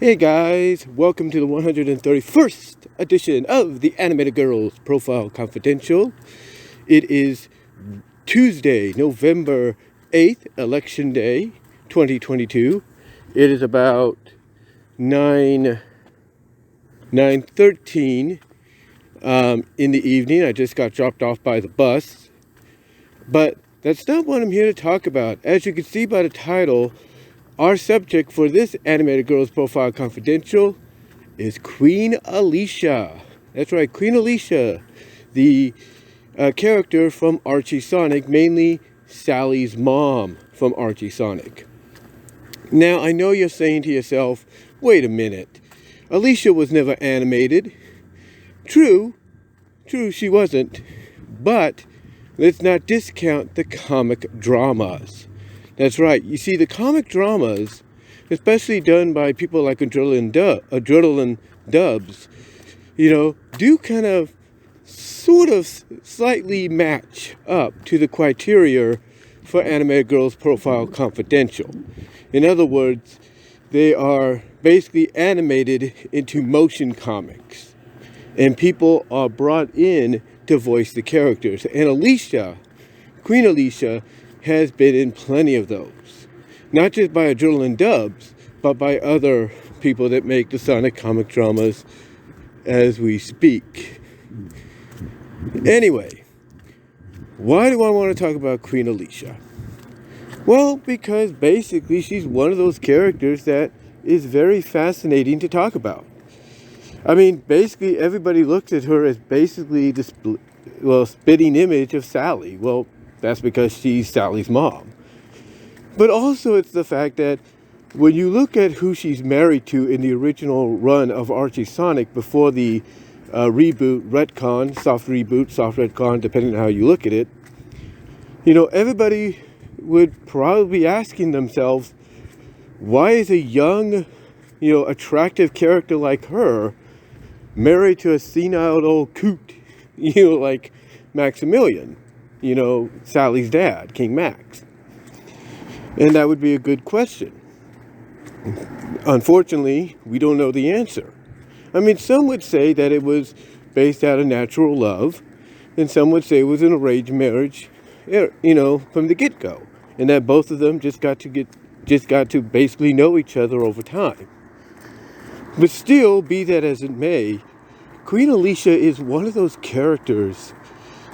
Hey guys, welcome to the 131st edition of the Animated Girls Profile Confidential. It is Tuesday, November 8th, Election Day, 2022. It is about 9:13 in the evening. I just got dropped off by the bus. But that's not what I'm here to talk about. As you can see by the title, our subject for this Animated Girls Profile Confidential is Queen Alicia. That's right, Queen Alicia, the character from Archie Sonic, mainly Sally's mom from Archie Sonic. Now, I know you're saying to yourself, wait a minute, Alicia was never animated. True, she wasn't, but let's not discount the comic dramas. That's right. You see, the comic dramas, especially done by people like Adrenaline Dubs, do kind of sort of slightly match up to the criteria for Animated Girls Profile Confidential. In other words, they are basically animated into motion comics, and people are brought in to voice the characters. And Queen Alicia, has been in plenty of those. Not just by Adrenaline Dubs, but by other people that make the Sonic comic dramas as we speak. Anyway, why do I want to talk about Queen Alicia? Well, because basically she's one of those characters that is very fascinating to talk about. I mean, basically everybody looks at her as basically the spitting image of Sally. Well, that's because she's Sally's mom. But also it's the fact that when you look at who she's married to in the original run of Archie Sonic before the reboot, retcon, soft reboot, soft retcon, depending on how you look at it, everybody would probably be asking themselves, why is a young, attractive character like her married to a senile old coot, like Maximilian? Sally's dad, King Max. And that would be a good question. Unfortunately, we don't know the answer. I mean, some would say that it was based out of natural love, and some would say it was an arranged marriage, from the get-go, and that both of them just got to basically know each other over time. But still, be that as it may, Queen Alicia is one of those characters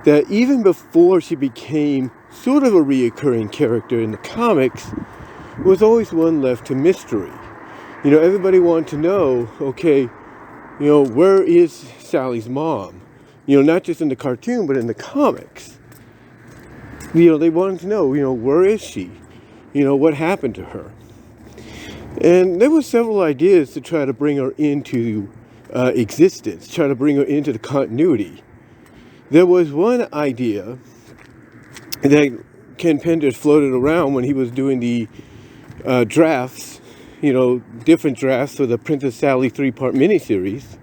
that even before she became sort of a reoccurring character in the comics, was always one left to mystery. Everybody wanted to know, okay, where is Sally's mom? Not just in the cartoon, but in the comics. They wanted to know, where is she? What happened to her? And there were several ideas to try to bring her into existence, try to bring her into the continuity. There was one idea that Ken Penders floated around when he was doing the drafts, different drafts for the Princess Sally 3-part miniseries.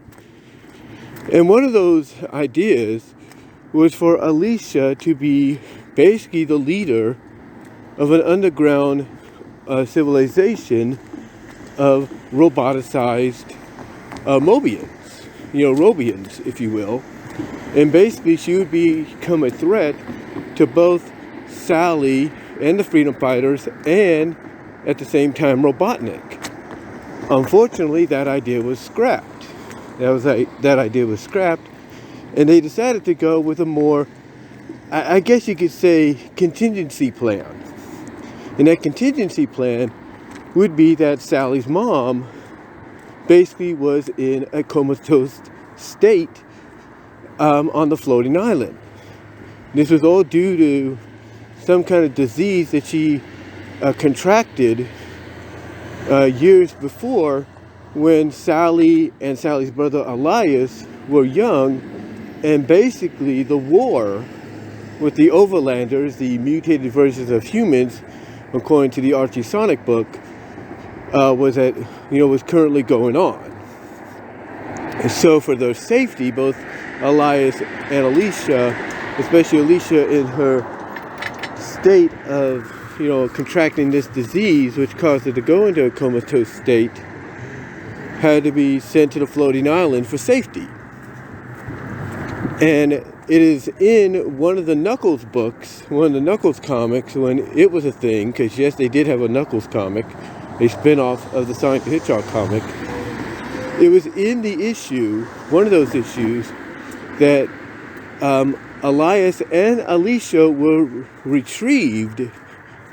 And one of those ideas was for Alicia to be basically the leader of an underground civilization of roboticized Mobians, Robians, if you will. And basically, she would become a threat to both Sally and the Freedom Fighters, and at the same time, Robotnik. Unfortunately, that idea was scrapped. That idea was scrapped, and they decided to go with a more, I guess you could say, contingency plan. And that contingency plan would be that Sally's mom basically was in a comatose state on the floating island. This was all due to some kind of disease that she contracted years before, when Sally and Sally's brother Elias were young, and basically the war with the Overlanders, the mutated versions of humans, according to the Archie Sonic book, was currently going on. And so for their safety, both Elias and Alicia, especially Alicia in her state of, contracting this disease, which caused her to go into a comatose state, had to be sent to the floating island for safety. And it is in one of the Knuckles books, one of the Knuckles comics, when it was a thing, because yes, they did have a Knuckles comic, a spin-off of the Sonic the Hedgehog comic. It was in the issue, one of those issues, that Elias and Alicia were retrieved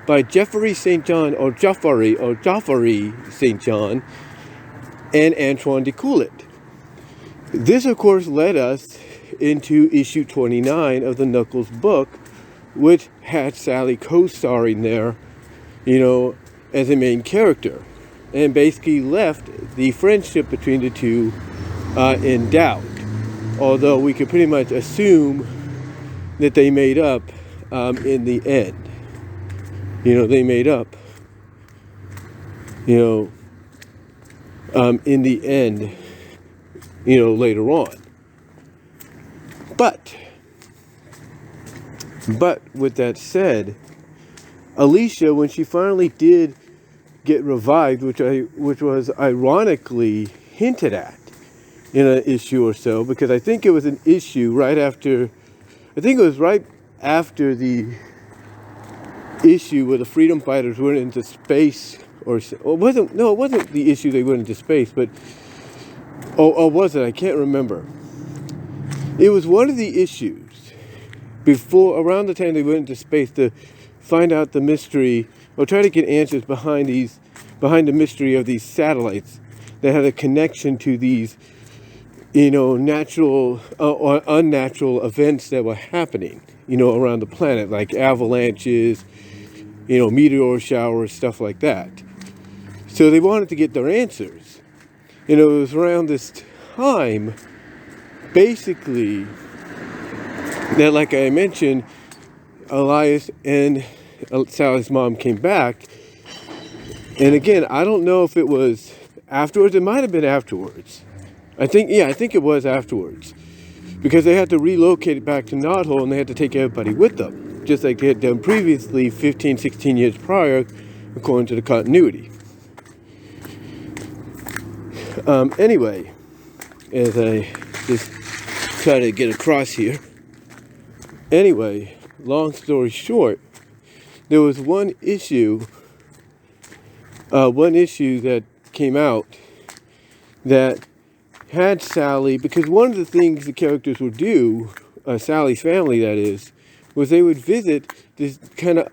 by Jeffrey St. John, or Joffrey St. John, and Antoine de Coulet. This, of course, led us into issue 29 of the Knuckles book, which had Sally co-starring there, as a main character, and basically left the friendship between the two in doubt. Although we could pretty much assume that they made up in the end. They made up, in the end, later on. But with that said, Alicia, when she finally did get revived, which was ironically hinted at in an issue or so, because I think it was an issue right after the issue where the freedom fighters went into space, it wasn't the issue they went into space, but was it? I can't remember. It was one of the issues around the time they went into space, to find out the mystery, or try to get answers behind the mystery of these satellites that had a connection to these, natural or unnatural events that were happening, around the planet, like avalanches, meteor showers, stuff like that. So they wanted to get their answers. It was around this time, basically, that, like I mentioned, Elias and Sally's mom came back. And again, I don't know if it was afterwards. It might have been afterwards. I think it was afterwards. Because they had to relocate it back to Knothole, and they had to take everybody with them, just like they had done previously 15, 16 years prior, according to the continuity. Anyway, as I just try to get across here. Anyway, long story short, there was one issue that came out that had Sally, because one of the things the characters would do, Sally's family that is, was they would visit this kind of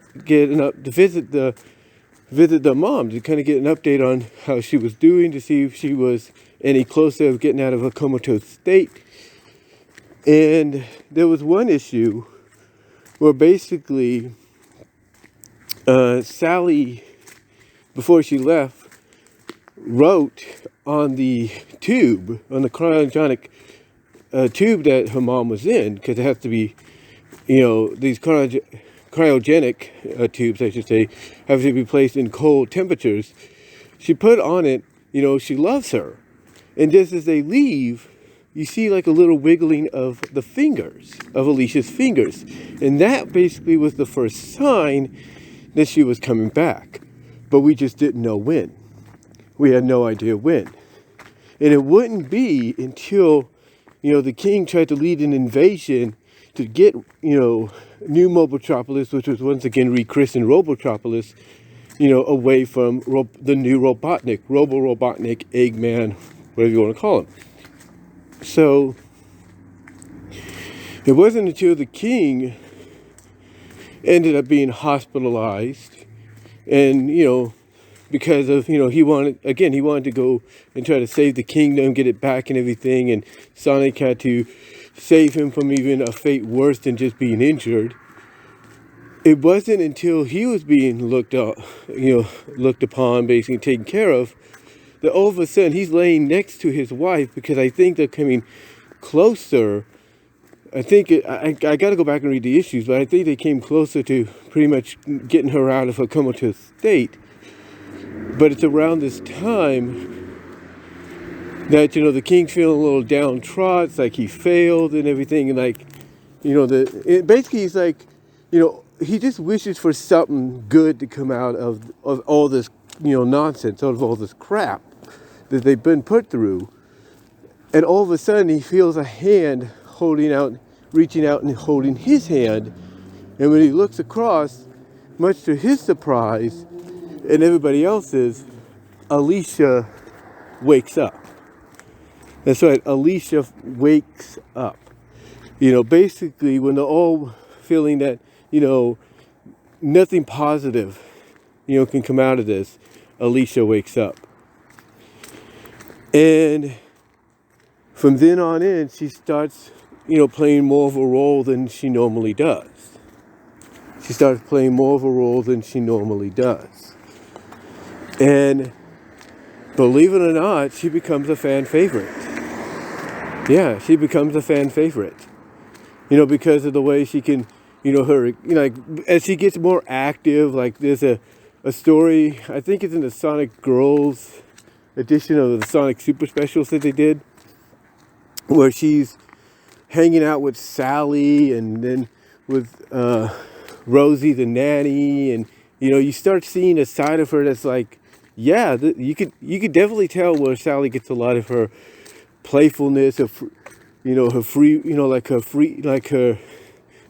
visit the mom to kind of get an update on how she was doing, to see if she was any closer of getting out of a comatose state. And there was one issue where basically Sally, before she left, wrote on the cryogenic tube that her mom was in, because it has to be, these cryogenic tubes, I should say, have to be placed in cold temperatures. She put on it, she loves her. And just as they leave, you see like a little wiggling of the fingers, of Alicia's fingers. And that basically was the first sign that she was coming back. But we just didn't know when. We had no idea when. And it wouldn't be until, the king tried to lead an invasion to get, New Mobotropolis, which was once again rechristened Robotropolis, away from the new Robotnik, Robo-Robotnik, Eggman, whatever you want to call him. So, it wasn't until the king ended up being hospitalized, and, because of, he wanted to go and try to save the kingdom, get it back and everything, and Sonic had to save him from even a fate worse than just being injured. It wasn't until he was being looked upon, basically taken care of, that all of a sudden he's laying next to his wife, because I think they're coming closer. I think I got to go back and read the issues, but I think they came closer to pretty much getting her out of her comatose state. But it's around this time that, the king's feeling a little downtrodden. It's like he failed and everything. And like, basically he's like, he just wishes for something good to come out of all this, nonsense, out of all this crap. that they've been put through. And all of a sudden he feels a hand reaching out and holding his hand. And when he looks across, much to his surprise and everybody else's, Alicia wakes up. That's right, Alicia wakes up. Basically when they're all feeling that, nothing positive, can come out of this, Alicia wakes up. And from then on in, she starts, playing more of a role than she normally does. She starts playing more of a role than she normally does. And believe it or not, she becomes a fan favorite. Yeah, she becomes a fan favorite. Because of the way she can, as she gets more active, like there's a story, I think it's in the Sonic Girls edition of the Sonic Super Specials that they did, where she's hanging out with Sally and then with Rosie the nanny, and you start seeing a side of her that's like, yeah, you could definitely tell where Sally gets a lot of her playfulness, her free,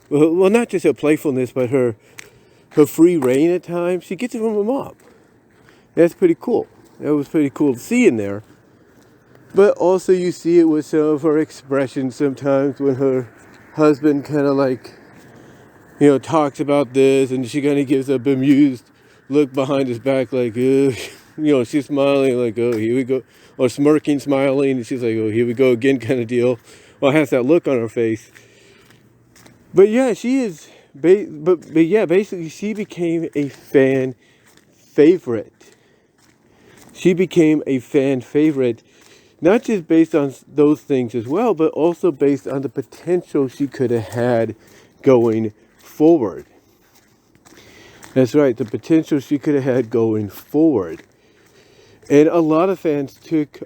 well, not just her playfulness, but her free reign at times. She gets it from her mom. That's pretty cool. That was pretty cool to see in there. But also you see it with some of her expressions sometimes when her husband kind of talks about this, and she kind of gives a bemused look behind his back like, she's smiling like, oh, here we go. Or smirking, smiling, and she's like, oh, here we go again kind of deal. Well, has that look on her face. But yeah, she is, basically she became a fan favorite. She became a fan favorite, not just based on those things as well, but also based on the potential she could have had going forward. That's right, the potential she could have had going forward. And a lot of fans took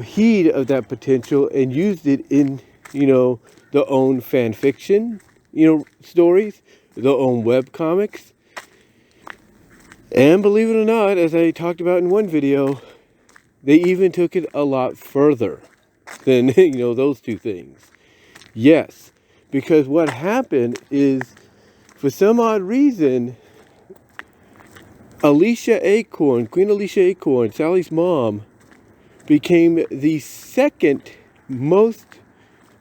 heed of that potential and used it in, their own fan fiction, stories, their own web comics. And believe it or not, as I talked about in one video, they even took it a lot further than, those two things. Yes, because what happened is, for some odd reason, Alicia Acorn, Queen Alicia Acorn, Sally's mom, became the second most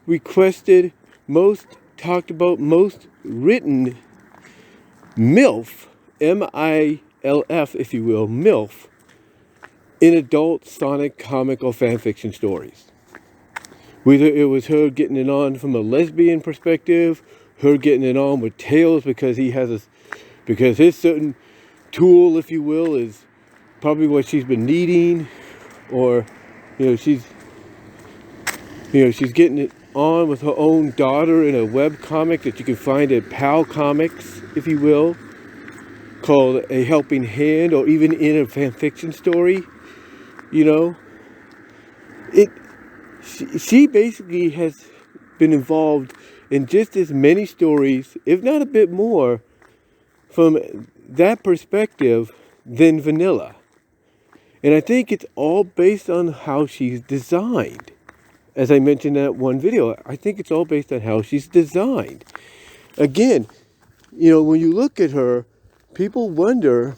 requested, most talked about, most written MILF, M-I-L-F, if you will, MILF, in adult Sonic comic or fan fiction stories. Whether it was her getting it on from a lesbian perspective, her getting it on with Tails because because his certain tool, if you will, is probably what she's been needing, or she's getting it on with her own daughter in a web comic that you can find at PAL Comics, if you will, called A Helping Hand, or even in a fan fiction story. She basically has been involved in just as many stories, if not a bit more, from that perspective than Vanilla. And I think it's all based on how she's designed. As I mentioned in that one video, I think it's all based on how she's designed. Again, when you look at her, people wonder,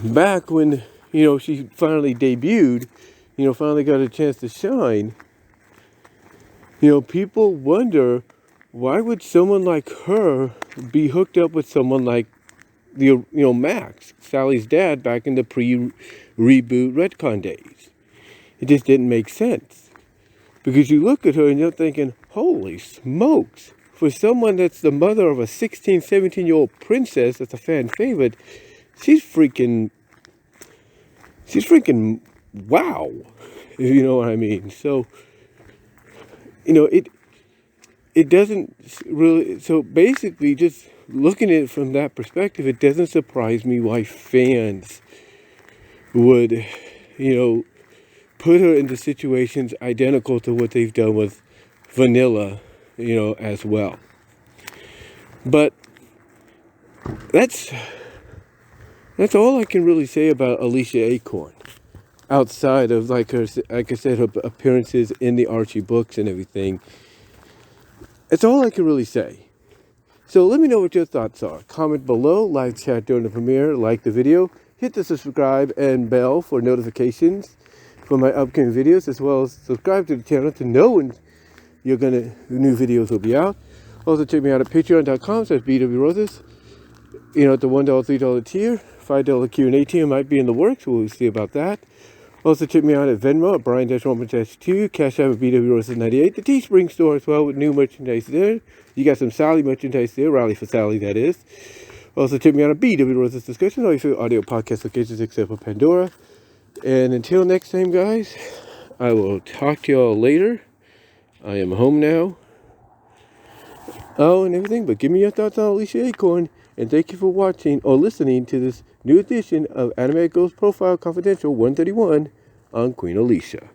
back when, she finally debuted, finally got a chance to shine, people wonder, why would someone like her be hooked up with someone like Max, Sally's dad, back in the pre-reboot retcon days? It just didn't make sense. Because you look at her and you're thinking, holy smokes, for someone that's the mother of a 16, 17-year-old princess that's a fan favorite, she's freaking wow, if you know what I mean. So, it doesn't really, so basically just looking at it from that perspective, it doesn't surprise me why fans would, put her into situations identical to what they've done with Vanilla, as well. But that's all I can really say about Alicia Acorn. outside of like her, like I said, her appearances in the Archie books and everything. That's all I can really say. So let me know what your thoughts are. Comment below, live chat during the premiere, like the video, hit the subscribe and bell for notifications for my upcoming videos, as well as subscribe to the channel to know when new videos will be out. Also check me out at patreon.com/bwroses. At the $1, $3 tier, $5 Q&A tier might be in the works. We'll see about that. Also check me out at Venmo at Brian-1-2, Cash App at BWRoses98, the Teespring store as well with new merchandise there. You got some Sally merchandise there, Rally for Sally that is. Also check me out at BWRoses Discussion, all your favorite audio podcast locations except for Pandora. And until next time, guys, I will talk to y'all later. I am home now. And everything, but give me your thoughts on Alicia Acorn, and thank you for watching or listening to this new edition of Anime Ghost Profile Confidential 131 on Queen Alicia.